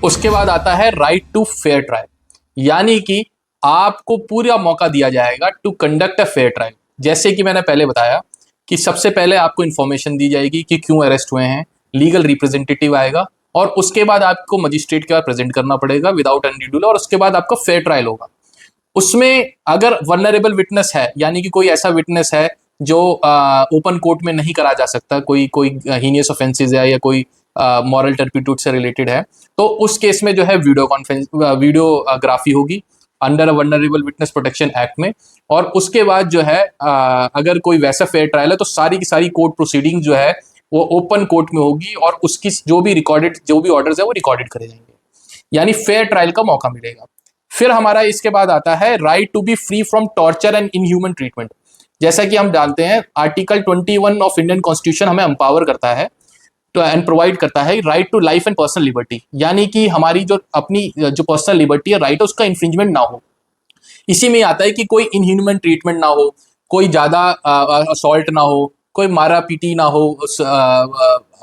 उसके बाद आता है राइट टू फेयर ट्रायल, यानी कि आपको पूरा मौका दिया जाएगा to conduct a fair trial. जैसे कि मैंने पहले बताया कि सबसे पहले आपको इन्फॉर्मेशन दी जाएगी कि क्यों अरेस्ट हुए हैं, लीगल रिप्रेजेंटेटिव आएगा और उसके बाद आपको मजिस्ट्रेट के पास प्रेजेंट करना पड़ेगा विदाउट एनी डिले, और उसके बाद आपका फेयर ट्रायल होगा। उसमें अगर वल्नरेबल विटनेस है, यानी कि कोई ऐसा विटनेस है जो ओपन कोर्ट में नहीं करा जा सकता, कोई कोई हीनियस ऑफेंसेस है या कोई मॉरल टर्पिट्यूड से रिलेटेड है, तो उस केस में जो है वीडियो कॉन्फ्रेंस वीडियोग्राफी होगी under vulnerable witness protection act में। और उसके बाद जो है अगर कोई वैसा फेयर ट्रायल है तो सारी की सारी कोर्ट प्रोसीडिंग जो है वो ओपन कोर्ट में होगी और उसकी जो भी ऑर्डर्स है वो रिकॉर्डेड करे जाएंगे, यानी फेयर ट्रायल का मौका मिलेगा। फिर हमारा इसके बाद आता है right to be free from torture and inhuman treatment. जैसा कि हम जानते हैं आर्टिकल 21 ऑफ इंडियन कॉन्स्टिट्यूशन हमें एम्पावर करता है तो एंड प्रोवाइड करता है right to life and personal liberty, यानी कि हमारी जो अपनी जो पर्सनल लिबर्टी है, राइट है, उसका इन्फ्रिंजमेंट ना हो। इसी में आता है कि कोई इनह्यूमन ट्रीटमेंट ना हो, कोई ज्यादा असॉल्ट ना हो, कोई मारा पीटी ना हो उस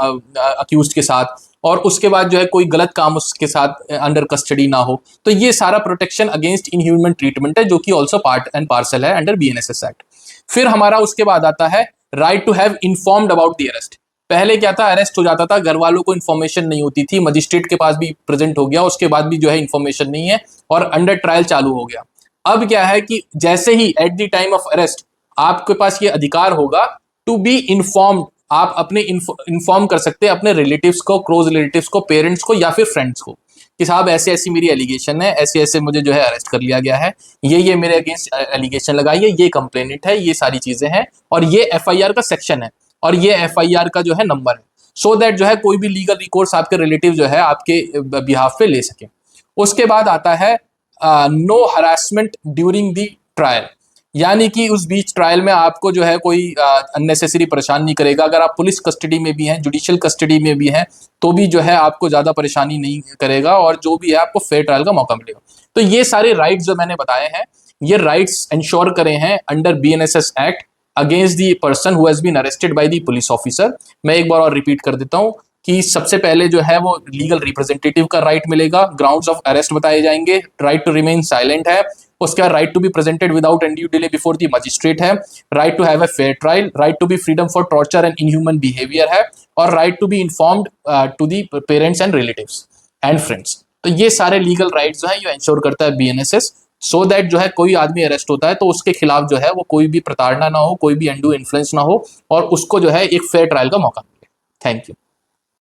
अक्यूज्ड के साथ, और उसके बाद जो है कोई गलत काम उसके साथ अंडर कस्टडी ना हो। तो ये सारा प्रोटेक्शन अगेंस्ट इनह्यूमन ट्रीटमेंट है जो कि ऑल्सो पार्ट एंड पार्सल है अंडर BNSS एक्ट। फिर हमारा उसके बाद आता है right to have informed about the arrest. पहले क्या था, अरेस्ट हो जाता था, घर वालों को इन्फॉर्मेशन नहीं होती थी, मजिस्ट्रेट के पास भी प्रेजेंट हो गया, उसके बाद भी जो है इन्फॉर्मेशन नहीं है और अंडर ट्रायल चालू हो गया। अब क्या है कि जैसे ही at the time of arrest आपके पास ये अधिकार होगा टू बी इन्फॉर्म्ड, आप अपने इन्फॉर्म कर सकते हैं अपने रिलेटिव्स को, क्लोज रिलेटिव्स को, पेरेंट्स को या फिर फ्रेंड्स को कि साहब ऐसे ऐसी मेरी एलिगेशन है, ऐसे ऐसे मुझे जो है अरेस्ट कर लिया गया है, ये मेरे अगेंस्ट एलिगेशन लगाई है, ये कंप्लेनेंट है, ये सारी चीजें हैं और ये FIR का सेक्शन है और ये FIR का जो है नंबर है, सो दैट जो है कोई भी लीगल रिकोर्स आपके रिलेटिव जो है आपके बिहाफ पे ले सके। उसके बाद आता है no harassment during the trial, यानी कि उस बीच ट्रायल में आपको जो है कोई अननेसेसरी परेशान नहीं करेगा। अगर आप पुलिस कस्टडी में भी हैं, जुडिशियल कस्टडी में भी हैं, तो भी जो है आपको ज़्यादा परेशानी नहीं करेगा और जो भी है आपको फेयर ट्रायल का मौका मिलेगा। तो ये सारे राइट्स जो मैंने बताए हैं, ये राइट्स इंश्योर करे हैं under BNSS act against the person who has been arrested by the police officer. मैं एक बार और रिपीट कर देता हूँ कि सबसे पहले जो है वो लीगल रिप्रेजेंटेटिव का राइट मिलेगा, ग्राउंड्स ऑफ अरेस्ट बताए जाएंगे, राइट टू रिमेन साइलेंट है, उसके बाद right to be presented without undue delay before the magistrate है, right to have a fair trial, right to be freedom for torture and inhuman behaviour है, और right to be informed to the parents and relatives and friends. तो ये सारे legal rights जो है ये ensure करता है BNSS, सो दैट जो है कोई आदमी अरेस्ट होता है तो उसके खिलाफ जो है वो कोई भी प्रताड़ना ना हो, कोई भी अनडू इन्फ्लुएंस ना हो और उसको जो है एक फेयर ट्रायल का मौका मिले। Thank you.